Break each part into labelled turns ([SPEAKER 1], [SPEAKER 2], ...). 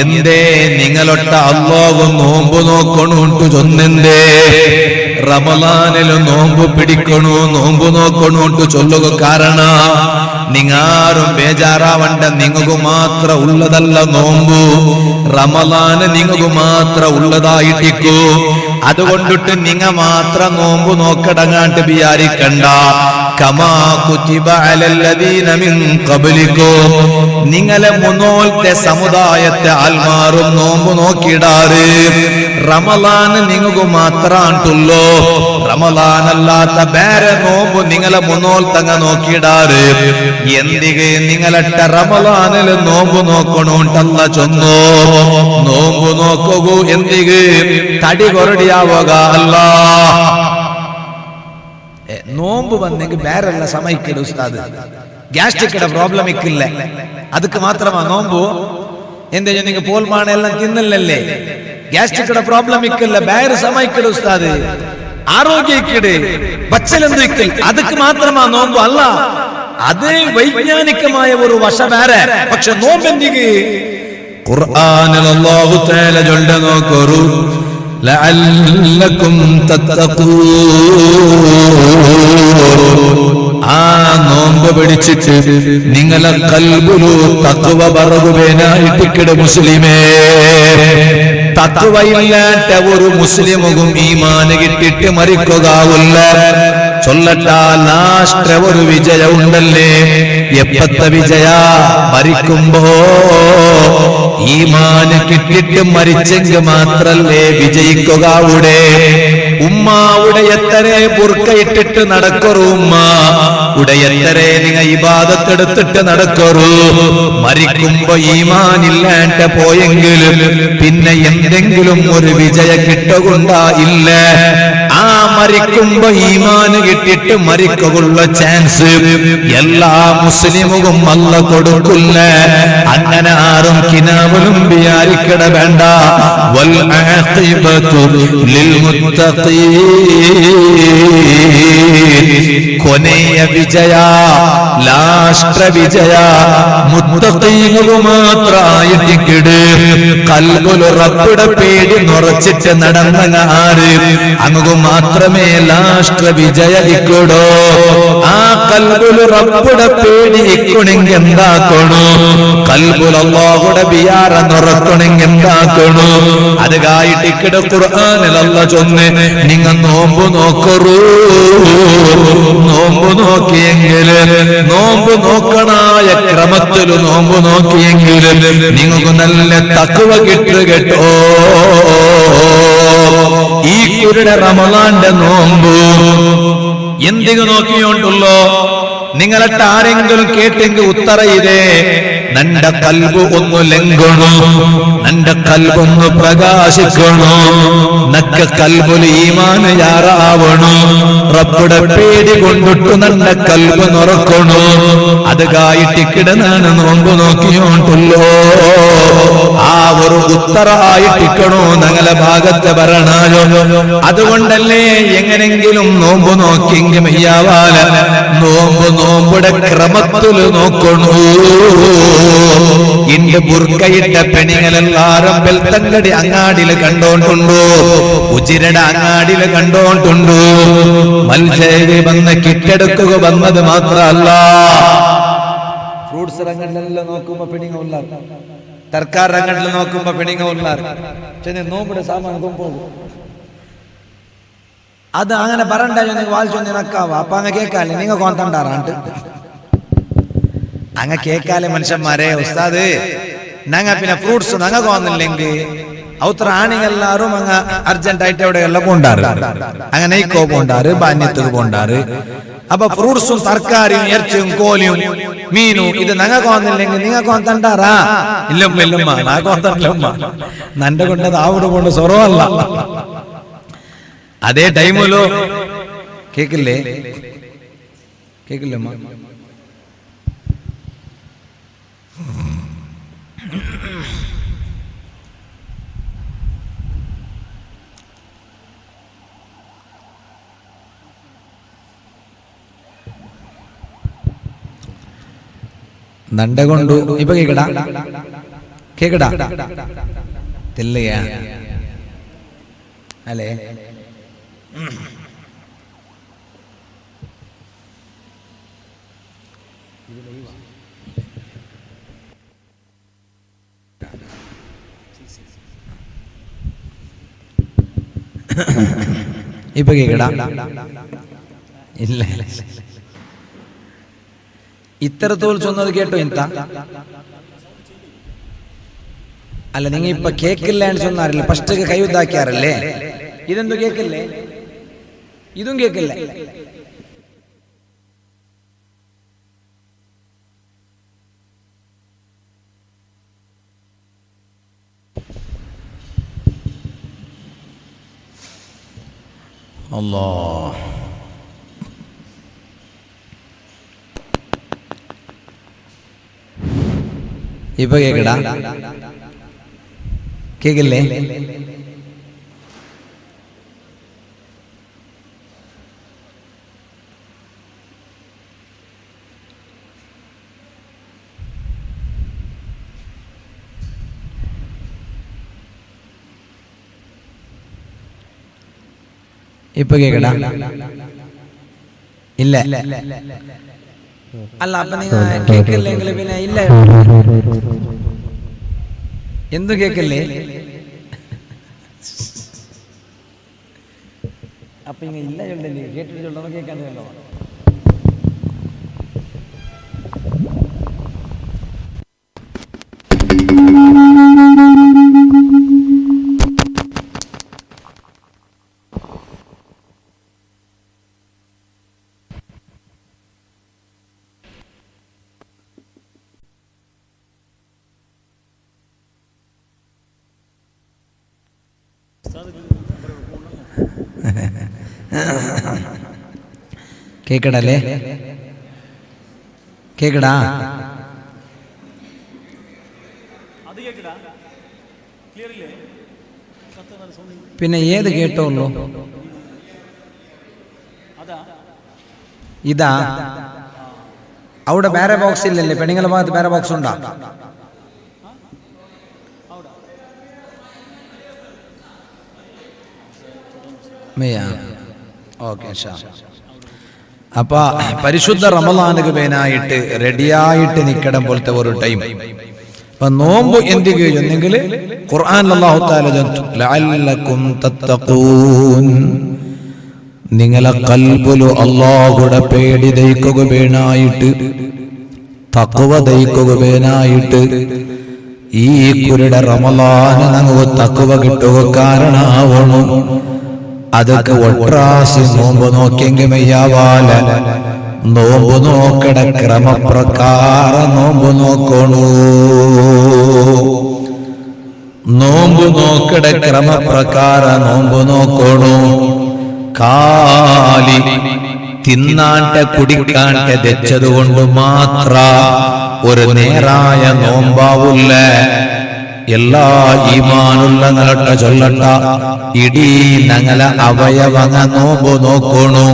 [SPEAKER 1] എന്തേ നിങ്ങളൊട്ട അല്ലാഹു നോമ്പ് നോക്കണുണ്ടു ചൊന്നെന്തേ റമളാനില് നോമ്പ് പിടിക്കണു നോമ്പ് നോക്കണുണ്ടു ചൊല്ലുക കാരണ നിങ്ങാരും ബേജാറാവണ്ട നിങ്ങൾക്കു മാത്ര ഉള്ളതല്ല നോമ്പ് റമളാന് നിങ്ങൾക്കു മാത്ര ഉള്ളതായിട്ടിക്കൂ അതുകൊണ്ടിട്ട് നിങ്ങ മാത്ര നോമ്പ് നോക്കടങ്ങാണ്ട് വിചാരിക്കണ്ട കമാ കുതിബ അലല്ലദീന മിൻ ഖബ്ലികും നിങ്ങളെ മുന്നോൽത്തെ സമുദായത്തെ ആൽമാറും നോമ്പ് നോക്കിടാറ് റമളാൻ നിങ്ങൾക്ക് മാത്രാണ്ടുള്ളൂ റമളാൻ അല്ലാത്ത വേറെ നോമ്പ് നിങ്ങളെ മുന്നോൽത്തങ്ങ നോക്കിടാറ് എന്തിಗೆ നിങ്ങളട്ട റമളാനില് നോമ്പ് നോക്കണോണ്ടല്ല ചൊന്നോ നോമ്പ് നോക്കൂ എന്തിಗೆ തടി കൊറടിയാവുക അല്ല നോമ്പ് വന്നെങ്കിൽ വേറെല്ല സമയക്കില്ല ഉസ്താദ് ഗ്യാസ്ട്രിക്കിടെ പ്രോബ്ലം ഇക്കില്ല ಅದಕ್ಕೆ മാത്രമാ നോമ്പ് എന്താ നിങ്ങൾ പോൽമാണ എല്ലാം തിന്നല്ലേ ഗ്യാസ്ട്രിക്കിടെ പ്രോബ്ലം ഇക്കില്ല വേറെ സമയക്കില്ല ഉസ്താദ് ആരോഗ്യ ഇക്കിട് ബച്ചലെന്ത് ഇക്കിൽ ಅದಕ್ಕೆ മാത്രമാ നോമ്പ് അല്ല അത് വൈജ്ഞാനികമായ ഒരു വശ വേറെ പക്ഷെ നോമ്പെന്തിക്ക് ഖുർആനിൽ അല്ലാഹു തആല ചൊല്ല നോക്കൂ ലഅല്ലകും തത്തഖൂൻ ആ നോമ്പ് പിടിച്ചിട്ട് നിങ്ങളെ ഖൽബിലു തഖ്വ ബറകുവേനായിട്ടിക്കട് മുസ്ലിമേ തഖ്വയില്ലാത്ത ഒരു മുസ്ലിമും ഈമാൻ കിട്ടിട്ട് മരിക്കുകയില്ല ചൊല്ലട്ടാ ലാസ്റ്റ് ഒരു വിജയം ഉണ്ടല്ലേ എപ്പത്തെ വിജയ മരിക്കുമ്പോ ഈമാന് കിട്ടിട്ട് മരിച്ചെങ്കിൽ മാത്രല്ലേ വിജയിക്കുക അവിടെ ഉമ്മാവിടെ എത്ര ബുർക്കയിട്ടിട്ട് നടക്കറു ഉമ്മ ഇവിടെ എത്ര നിങ്ങൾ ഇബാദത്തെടുത്തിട്ട് നടക്കറു മരിക്കുമ്പോ ഈമാനില്ലാണ്ട് പോയെങ്കിലും പിന്നെ എന്തെങ്കിലും ഒരു വിജയ കിട്ടുകൊണ്ടാ ഇല്ല ആ മരിക്കുമ്പോ ഈമാന് കിട്ടിട്ട് മരിക്കുള്ള ചാൻസ് എല്ലാ മുസ്ലിമും അല്ല കൊടുക്കില്ല അങ്ങനെ ആരും കിനാവലും വിചാരിക്കട വേണ്ട വൽ ആഖിബതു ലിൽ മുത്തഖീൻ കൊനെയ വിജയ ലാസ്റ്റ് വിജയ മുത്തഖീനു മാത്രായിട്ടിക്കിട് ഖൽബുൽ റബ്ബുടെ പേടി നിറച്ചിട്ട് നടന്ന ആര് അങ്ങു മാത്രമേ ലാസ്റ്റ് വിജയ ഇക്കടോ ആ ഖൽബുൽ റബ്ബുടെ പേടി ഇക്കണെങ്കി എന്താക്കണോ ഖൽബുൽ അല്ലാഹുടെ ബിയാറ നിറക്കണെങ്കി എന്താക്കണോ അതുകായിട്ട് ഇക്കട ഖുർആനിൽ അല്ലാഹു ചൊന്നെ നിങ്ങ നോമ്പ് നോക്കറൂ നോമ്പ് നോക്കിയെങ്കിൽ നോമ്പ് നോക്കണായ ക്രമത്തിൽ നോമ്പ് നോക്കിയെങ്കിൽ നിങ്ങൾക്ക് നല്ല തഖ്വ കിട്ടു കേട്ടോ ഈ കുരുടെ റമളാന്റെ നോമ്പ് എന്തിനു നോക്കിയോണ്ടുള്ളോ നിങ്ങളട്ട് ആരെങ്കിലും കേട്ടെങ്കിൽ ഉത്തര ഇതേ നന്റെ കൽബ് ഒന്ന് ലംഘണോ നന്റെ കൽബൊന്ന് പ്രകാശിക്കണോ നക്ക കൽബുൽ ഈമാൻ യാറാവണോ റബ്ബുടെ പേടി കൊണ്ടിട്ടു നന്റെ കൽബ് നിറക്കണോ അതുകായിട്ടിക്കിടനാണ് നോമ്പ് നോക്കിയോണ്ടുള്ളോ ആ ഒരു ഉത്തരായിട്ടിക്കണോ ഞങ്ങളെ ഭാഗത്തെ ഭരണായോ അതുകൊണ്ടല്ലേ എങ്ങനെങ്കിലും നോമ്പ് നോക്കിയെങ്കിൽ മെയ്യാവാല നോമ്പ് നോമ്പുടെ ക്രമത്തിൽ നോക്കണോ ഇന്റെ ബുർക്കയിട്ട പെണികളെല്ലാരും ബെൽത്തങ്കടി അങ്ങാടില് കണ്ടോണ്ടുണ്ടോ ഉജിരട അങ്ങാടില് കണ്ടോണ്ടുണ്ടോ മത്സരി വന്ന് കിട്ടെടുക്കുക വന്നത് മാത്രല്ല ഫ്രൂട്ട്സ് രംഗങ്ങളിലെല്ലാം നോക്കുമ്പോ പെണിങ്ങ ഉള്ളാർ തർക്കാർ രംഗങ്ങളിൽ നോക്കുമ്പോ പെണിങ്ങ ഉള്ളാർ നോമ്പിടെ സാമാൻ പോകും അത് അങ്ങനെ പറയണ്ട വായിച്ചു നിനക്കാവാ അപ്പൊ അങ്ങ് കേക്കാല്ലേ നിങ്ങ കോന്തണ്ടാറാണ്ട് അങ്ങ കേക്കാലെ മനുഷ്യന്മാരെ ഉസ്താദ് ഞങ്ങ പിന്നെ ഫ്രൂട്ട്സ് ഞങ്ങ കോന്നില്ലെങ്കിൽ അവത്ര ആണികളെല്ലാരും അങ്ങ് അർജന്റ് ആയിട്ട് എവിടെ എല്ലാം കൊണ്ടാറ് അങ്ങനെ നെയ്ക്കോ പോണ്ടാറ് ബാന്യത്തുക പോണ്ടാറ് അപ്പൊ ഫ്രൂട്ട്സും തർക്കാരിയും ഇറച്ചിയും കോലിയും മീനും ഇത് ഞങ്ങ കോന്നില്ലെങ്കിൽ നിങ്ങ കോന്തണ്ടാറാ ഇല്ലമ്മ ഇല്ലമ്മ നാ കോന്തല്ലമ്മ നന്റെ കൊണ്ടത് ആവിടെ കൊണ്ട് സ്വറവല്ല അതേ ടൈമിലോ കേക്കില്ലേ കേക്കില്ലമ്മ നണ്ട കൊണ്ടു ഇപ്പൊ കേക്കടാ കേക്കടാ തെല്ലയാ അല്ലേ? ഇപ്പൊ കേക്കടാ? ഇല്ല, ഇത്തരത്തോൽ ചൊന്നത് കേട്ടോ ഇന്ത അല്ല, നിങ്ങ ഇപ്പൊ കേക്കില്ല എന്ന് ചൊന്നാറില്ല, ഫസ്റ്റ് കൈ ഉദ്ധാക്കിയാറല്ലേ? ഇതെന്തു കേക്കില്ലേ? ഇതും കേക്കില്ല. അല്ലാഹ്, ഇപ്പൊ കേക്കടാ? കേക്കില്ലേ? ഇപ്പൊ കേക്കടാ? ഇല്ല. അല്ല, അപ്പൊ നിങ്ങൾ കേക്കില്ലെങ്കിൽ പിന്നെ ഇല്ല, എന്തു കേക്കല്ലേ? അപ്പൊ ഇങ്ങ ഇല്ല ചൊല്ലല്ലേ, കേട്ടിട്ട് ചൊല്ലണോ കേൾക്കാതെ ചൊല്ലണോ? കേക്കടല്ലേ? കേക്കടാ? പിന്നെ ഏത് കേട്ടോള്ളൂ? ഇതാ? അവിടെ വേറെ ബോക്സ് ഇല്ലല്ലേ? പെണ്ണുങ്ങളെ ഭാഗത്ത് വേറെ ബോക്സ് ഉണ്ടോ? അപ്പൊ പരിശുദ്ധ റമളാനുക്ക് പേനായിട്ട് റെഡിയായിട്ട് നിൽക്കണം പോലത്തെ ഒരു ടൈം. അപ്പൊ നോമ്പ് എന്ത് ചെയ്യുന്നെങ്കിൽ ഖുർആൻ അല്ലാഹു തആല ലഅല്ലകും തത്തഖൂൻ, നിങ്ങളെ ഖൽബിലു അല്ലാഹുടെ പേടി ദയിക്കുക പേനായിട്ട്, തഖ്വ ദയിക്കുക പേനായിട്ട് ഈ കുരുടെ റമളാന് നമുക്ക് തഖ്വ കിട്ടുക കാരണമാവണം. അതൊക്കെ ഒട്രാസി നോമ്പ് നോക്കിയെങ്കിൽ മെയ്യാവാല. നോമ്പ് നോക്കട ക്രമപ്രകാരം നോമ്പ് നോക്കണു. നോമ്പ് നോക്കട ക്രമപ്രകാരം നോമ്പ് നോക്കണു. കാലി തിന്നാണ്ട കുടിക്കാണ്ട തെച്ചത് കൊണ്ട് മാത്ര ഒരു നേരായ നോമ്പാവില്ല. എല്ലാ ഈമാനുള്ള നലട്ട ചൊല്ലട്ട ഇടീ ഞങ്ങള അവയവങ്ങ നോമ്പ് നോക്കണു.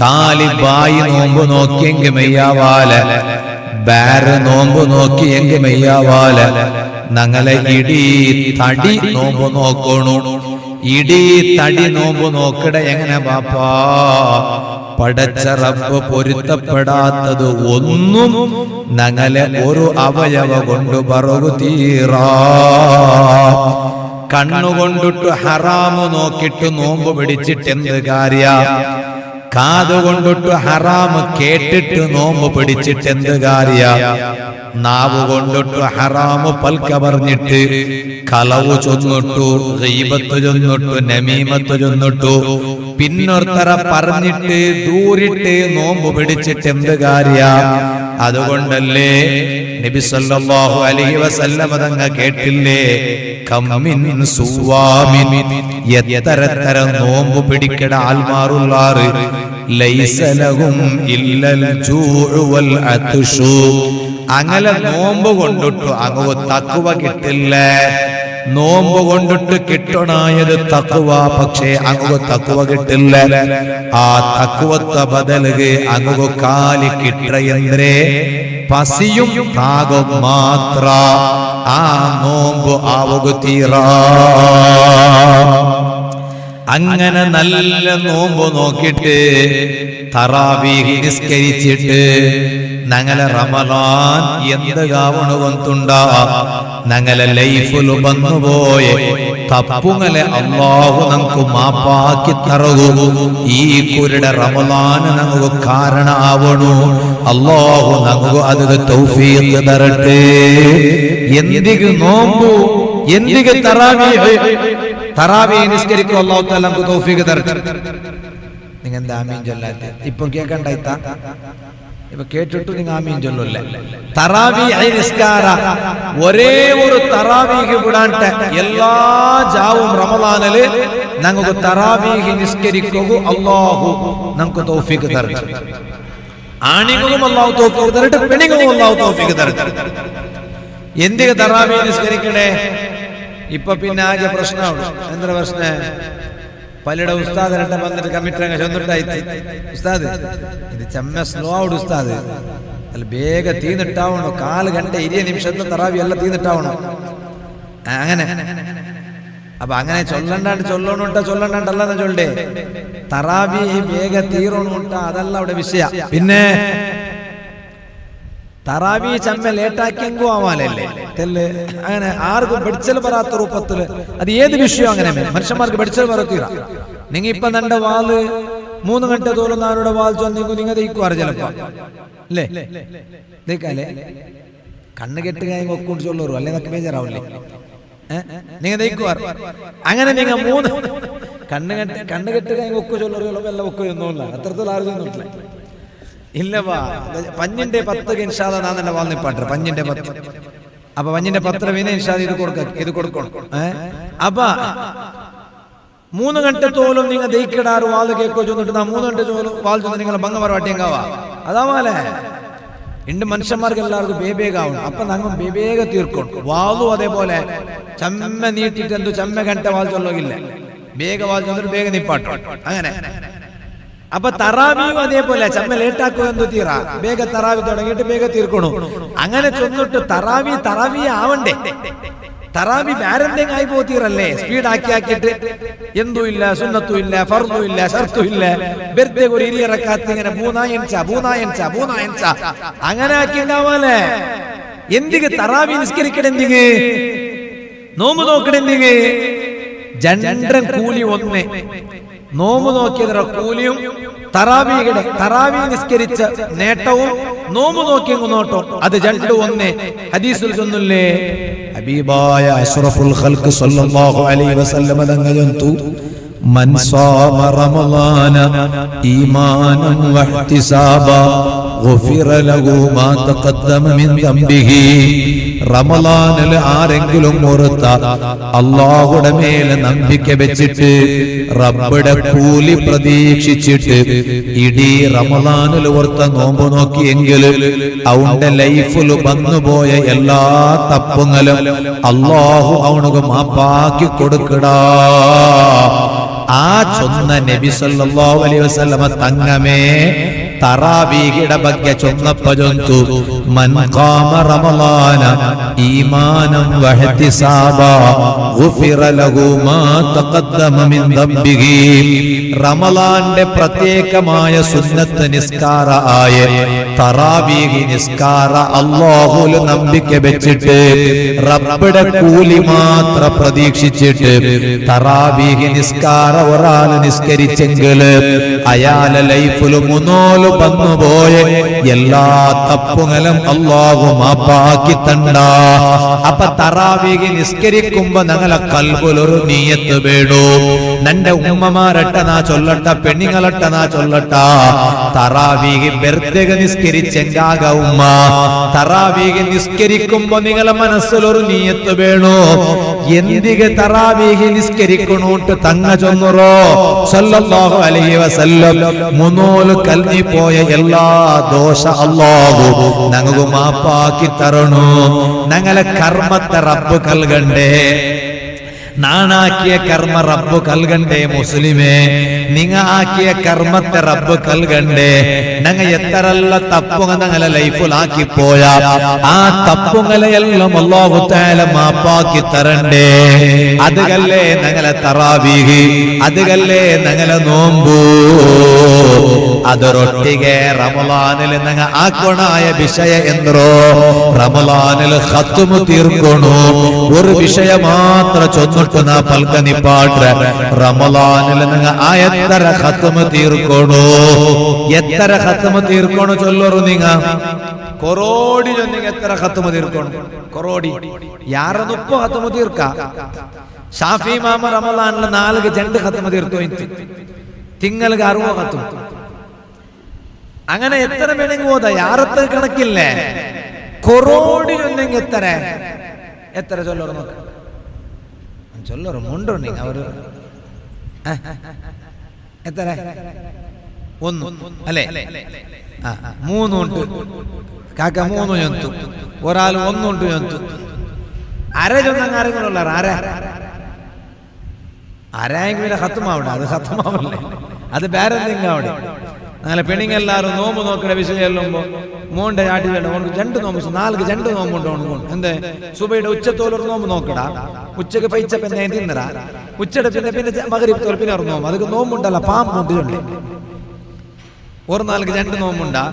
[SPEAKER 1] കാലി ബായി നോമ്പ് നോക്കിയെങ്കിൽ മെയ്യാവാല, ബാര് നോമ്പ് നോക്കിയെങ്കിൽ മെയ്യാവാല. ഞങ്ങളെ ഇടീ തടി നോമ്പ് നോക്കണു. ഇടീ തടി നോമ്പ് നോക്കട എങ്ങനെ ബാപ്പാ? പടച്ച റബ്ബ് പൊരുത്തപ്പെടാത്തത് ഒന്നും ഞങ്ങളെ ഒരു അവയവ കൊണ്ട് പറവു തീറാ. കണ്ണുകൊണ്ടിട്ട് ഹറാമ് നോക്കിട്ട് നോമ്പ് പിടിച്ചിട്ട് എന്ത് കാര്യ? കാതുകൊണ്ടിട്ട് ഹറാമ് കേട്ടിട്ട് നോമ്പ് പിടിച്ചിട്ട് എന്ത് കാര്യ? നാവ് കൊണ്ടിട്ട് ഹറാമ് പൽക്ക പറഞ്ഞിട്ട് കളവ് ചൊന്നിട്ടു, ഗീബത്ത് ചൊന്നിട്ടു, നമീമത്ത് ചൊന്നിട്ടു, പിന്നൊരുത്തര പറഞ്ഞിട്ട് ദൂരിട്ട് നോമ്പ് പിടിച്ചിട്ട് എന്ത് കാര്യ? അതുകൊണ്ടല്ലേ നബി സല്ലല്ലാഹു അലൈഹി വസല്ലം തങ്ങൾ കേട്ടില്ലേ, കമ്മിൻ സുവാമിൻ, എത്തരത്തര നോമ്പ് പിടിക്കട ആൽമാറുള്ളാറ്, ലൈസ ലഹും ഇല്ലൽ ജൂഉ വൽ അത്ഷു. അങ്ങനെ നോമ്പ് കൊണ്ടിട്ടു അങ്ങ് തഖ്വ കിട്ടില്ല. നോമ്പ് കൊണ്ടിട്ട് കിട്ടണായത് തഖ്വ, പക്ഷേ അങ്ങ് തഖ്വ കിട്ടില്ല. ആ തഖ്വത്ത ബദലുക അങ്ങ് കാലി കിട്ട എന്തേ പസിയും താകും മാത്ര ആ നോമ്പ് ആവുക തീരാ. അങ്ങനെ നല്ല നോമ്പ് നോക്കിയിട്ട് തറാവീഹ് നിസ്കരിച്ചിട്ട് ഞങ്ങളെ റമളാൻ എന്ത് കാവണുകൊണ്ടുണ്ട ഞങ്ങളെ ലൈഫില് വന്നുപോയ തപ്പുങ്ങളെ അല്ലാഹു നമുക്ക് മാപ്പാക്കി തറകു. ഈ കുരുടെ റമളാൻ നമുക്ക് കാരണമാവണു. അല്ലാഹു നമുക്ക് അത് തൗഫീഖ് തരട്ടെ. എന്തിക്ക് നോമ്പു, എന്തിക്ക് തറാവീഹ് നിസ്കരിക്കും. അല്ലാഹു തആല നമുക്ക് തൗഫീഖ് തരട്ടെ. നിങ്ങൾ എന്താ ആമീൻ ചൊല്ലാത്തെ? ഇപ്പൊ കേൾക്കണ്ടായിത്ത, ഇപ്പൊ കേട്ടിട്ട് നിങ്ങൾ ആമീൻ ചൊല്ലല്ലേ? തറാവീഹ് നിസ്കാര ഒരേ ഒരു തറാവീഹ് വിടാണ്ട് എല്ലാ ജാവും റമളാനില് ഞങ്ങൾക്ക് തറാവീഹ് നിസ്കരിക്കൂ. അല്ലാഹു നമുക്ക് തൗഫീഖ് തരട്ടെ. ആണികളും അല്ലാഹു തൗഫീഖ് തരട്ടെ, പെണ്ണുങ്ങളും അല്ലാഹു തൗഫീഖ് തരട്ടെ. എന്തിന് തറാവീഹ് നിസ്കരിക്കണേ? ഇപ്പൊ പിന്നെ ആകെ പ്രശ്നമാണ്. എന്താ പ്രശ്നം? പലയുടെ ഉസ്താദ് രണ്ട വന്നിട്ട് കമ്മിറ്റി ചൊന്നിട്ടായി, ഉസ്താദ് ഇത് ചെമ്മ സ്ലോ ആവുട് ഉസ്താദ്, അല്ല വേഗ തീന്നിട്ടാവണോ, 4 ഗಂಟೆ 20 നിമിഷത്തെ തറാവി എല്ലാം തീന്നിട്ടാവണോ. അങ്ങനെ അപ്പൊ അങ്ങനെ ചൊല്ലണ്ടല്ലെന്ന് ചൊല്ലേ. തറാവി വേഗ തീരണുണ്ട, അതല്ല അവിടെ വിഷയ. പിന്നെ തറാവി ചമ്മ ലേറ്റാക്കിയെങ്കോ ആവാനല്ലേ തെല്ല്. അങ്ങനെ ആർക്കും പഠിച്ചൽ പറയാത്ത രൂപത്തില് അത് ഏത് വിഷയം അങ്ങനെ മനുഷ്യന്മാർക്ക് പഠിച്ചൽ പറത്തീറ. നിങ്ങ ഇപ്പൊ നന്റെ വാള് 3 ಗಂಟೆ തോറും നാളുടെ വാൾ ചൊന്നിങ്ങു നിങ്ങൾ ദയിക്കുവാറ് ചിലപ്പോ അല്ലേ? ദയിക്കാലേ കണ്ണ് കെട്ടുക ഒക്കൊണ്ട് ചൊല്ലൂറു അല്ലെ നക്ക് ബേജാറാവില്ലേ? നിങ്ങൾ ദയിക്കുവാറ്. അങ്ങനെ നിങ്ങൾ 3 കണ്ണ് കെട്ടുക ഒക്കു ചൊല്ലൂറ് എല്ലാം ഒക്കൊന്നുമില്ല. അത്രത്തോളം ആരും ചൊന്നിട്ടില്ല. ഇല്ലവാ പഞ്ഞിന്റെ 10 ഇൻഷാല്ലാ ഞാൻ തന്നെ വാൾനിപ്പാട്ടെ. പഞ്ഞിന്റെ 10 അപ്പൊ പഞ്ഞിന്റെ 10 വിന ഇൻഷാല്ലാ ഇത് കൊടുക്കണം. അപ്പൊ 3 ಗಂಟೆ തോലും നിങ്ങൾ ദയിക്കിടാറ് വാള് കേക്കോ ചൊന്നിട്ട് 3 ಗಂಟೆ തോലും വാൾ ചൊന്ന് നിങ്ങൾ ഭംഗമാർ വാട്ടിയങ്കാവാ. അതാവാലേ ഇണ്ട് മനുഷ്യന്മാർക്ക് എല്ലാവർക്കും ബേബേകാവണം. അപ്പൊ ഞങ്ങൾ ബേബേക തീർക്കും. വാളും അതേപോലെ ചമ്മ നീട്ടിട്ട് എന്തു ചമ്മ ഗಂಟೆ വാൾ ചൊല്ലോകില്ല. വേഗ വാൾ ചൊന്നിട്ട് വേഗ നിപ്പാട്ടോ. അങ്ങനെ അപ്പൊ തറാവിയും അതേപോലെ ചമ്മ ലേറ്റാക്കുക എന്തു തീറാ. വേഗ തറാവി തുടങ്ങിയിട്ട് വേഗ തീർക്കണു. അങ്ങനെ ചൊന്നിട്ട് തറാവി ആവണ്ടേ. തറാവി വേറെന്തെങ്കിലും ആയി പോത്തീറല്ലേ. സ്പീഡ് ആക്കിയിട്ട് എന്തും ഇല്ല, സുന്നത്തും ഇല്ല, ഫർദും ഇല്ല, ഷർത്തും ഇല്ല. വെറുതെ ഒരു 20 റക്അത്ത് ഇങ്ങനെ 3 അങ്ങനെ ആക്കിണ്ടാവാലേ. എന്തിക്ക് തറാവി നിസ്കരിക്കണെന്തിക്ക്, നോമ്പ് നോക്കണെന്തിക്ക്? ജണ്ടൻ കൂലി ഒന്നേ. നോമ്പ് നോക്കിയതിന്റെ കൂലിയും തറാവി നിസ്കരിച്ച നേട്ടവും നോമ്പ് നോക്കിയെങ്കു നോട്ടം അത് 2 ഒന്നേ. ഹദീസിൽ ചൊന്നില്ലേ, ഹബീബായ അഷ്റഫുൽ ഖൽഖ് സല്ലല്ലാഹു അലൈഹി വസല്ലം തങ്ങജന്തു മൻ സാമ റമളാന ഈമാനൻ വഹ്തിസാബ ഗുഫിറ ലഹു മാ തഖദ്ദമ മിൻ ദംബിഹി. റമളാനിൽ ആരെങ്കിലും ഓർത്ത അല്ലാഹുവിന്റെ മേലെ നമ്പിക്ക വെച്ചിട്ട് റബ്ബുടെ കൂലി പ്രതീക്ഷിച്ചിട്ട് ഇടീ റമളാനിൽ ഓർത്ത നോമ്പ് നോക്കിയെങ്കിൽ അവന്റെ ലൈഫിൽ വന്നുപോയ എല്ലാ തപ്പുങ്ങളും അല്ലാഹു അവനക്ക് മാപ്പാക്കി കൊടുക്കടാ. ആ ചൊന്ന നബി സല്ലല്ലാഹു അലൈഹി വസല്ലമ തങ്ങമേ തറാവീഹിയുടെ ಬಗ್ಗೆ ചൊന്നപ്പോ ചൊന്തു മൻ ഖാമ റമളാന ഈമാനൻ വഹ്തിസാബ ഗുഫിറ ലഹു മാ തഖദ്ദമ മിൻ ദംബിഹി. റമളാന്റെ പ്രത്യേകമായ സുന്നത്ത് നിസ്കാര ആയ തറാവീഹ് നിസ്കാര അല്ലാഹുവിൽ നമ്പിക്ക വെച്ചിട്ട് റബ്ബുടെ കൂലി മാത്രം പ്രതീക്ഷിച്ചിട്ട് തറാവീഹ് നിസ്കാര ഒരാൾ നിസ്കരിച്ചെങ്കിൽ അയാളെ ലൈഫിൽ മുന്നോല് വന്നുപോയ എല്ലാ തപ്പുകളും അല്ലാഹു മാപ്പാക്കി തണ്ട. അപ്പൊ തറാവീഹ് നിസ്കരിക്കുമ്പോ ഞങ്ങളെ കൽബിലൊരു നിയത്ത് വേണു. നന്റെ ഉമ്മമാരട്ട നാ ചൊല്ലട്ട, പെണ്ണുങ്ങളട്ട നാ ചൊല്ലട്ട, തറാവീഹ് വെറുതെ നിസ്കരിച്ചെങ്കാക ഉമ്മ. തറാവീഹ് നിസ്കരിക്കുമ്പോ നിങ്ങളെ മനസ്സിലൊരു നിയത്ത് വേണു. എന്തിಗೆ തറാവീഹ് നിസ്കരിക്കണോട്ട് തങ്ങ ചൊന്നുറോ സല്ലല്ലാഹു അലൈഹി വസല്ലം മുന്നോല് കൽനി പോയ എല്ലാ ദോഷ അല്ലാഹു ഞങ്ങൾക്ക് മാപ്പാക്കി തരണു. ഞങ്ങളെ കർമ്മത്തെ റബ്ബ് കൽകണ്ടേ. നാണാക്കിയ കർമ്മ റബ്ബ് കൽകണ്ടേ മുസ്ലിമേ, നിങ്ങ ആക്കിയ കർമ്മത്തെ റബ്ബ് കൽകണ്ടേ. ഞങ്ങ എത്രല്ല തപ്പുങ്ങ ഞങ്ങളെ ലൈഫിലാക്കിപ്പോയ ആ തപ്പുങ്ങളെയെല്ലാം അല്ലാഹു തആല മാപ്പാക്കി തരണ്ടേ. അതുകല്ലേ ഞങ്ങളെ തറാവീഹ്, അതുകല്ലേ ഞങ്ങളെ നോമ്പു. ಅದರೊಟ್ಟಿಗೆ ರಮಲಾನಿൽ ഞങ്ങ ആക്കണായ വിഷയ എന്തോ റമലാനിൽ ഖത്മു തീർക്കണു. ഒരു വിഷയ മാത്ര ചൊന്നിട്ട് നാ പൽക്കനിപ്പാട്ടെ റമലാനിൽ ഞങ്ങ എത്ര ഖത്മു തീർക്കണു. എത്ര ഖത്മു തീർക്കണു ചൊല്ലറു നിങ്ങ കൊറോടി ചൊന്നിങ്ങ എത്ര ഖത്മു തീർക്കണു. കൊറോടി യാരൊന്നും ഇപ്പൊ ഖത്മു തീർക്ക. ഷാഫി മാമ റമലാനിൽ 4 ജണ്ട് ഖത്മു തീർത്തു. തിങ്ങൾക്ക് 60 ഖത്മു. അങ്ങനെ എത്ര വേണമെങ്കിൽ പോതാ, യാറത്ത് കണക്കില്ലേ. കൊറോടി ചൊന്നെങ്കിൽ എത്ര ചൊല്ലറ് നോക്ക ചൊല്ലറ് മുണ്ടോ നീ അവര് എത്ര 1 അല്ലേ? 3 ഉണ്ട് കാക്ക 3 ചൊന്തു. ഒരാൾ 1 ഉണ്ട് ചൊന്തു. അര ചൊന്നങ്ങ് ആരെങ്കിലും ആരായെങ്കിലും പിന്നെ ഖത്മാവണ്ട. അത് ഖത്മാവല്ലേ, അത് വേറെ എന്തെങ്കിലും അവിടെ. അങ്ങനെ പെണ്ണുങ്ങളെല്ലാവരും നോമ്പ് നോക്കണ വിഷയം ചെല്ലുമ്പോ മോന്റെ ചാട്ടി വേണ്ട 2 നോമ്പ് 4 2 നോമ്പുണ്ടോ എന്തേ സുബൈയുടെ ഉച്ചത്തോലൊരു നോമ്പ് നോക്കടാ. ഉച്ചക്ക് പൈച്ച പിന്നെ തിന്നടാ. ഉച്ചയുടെ പിന്നെ മഗ്‌രിബ് തോൽ പിന്നെ ഒരു നോമ്പ്. അതൊക്കെ നോമ്പുണ്ടല്ല, പാമ്പുണ്ട്. ഒരു 4 2 നോമ്പുണ്ടാ.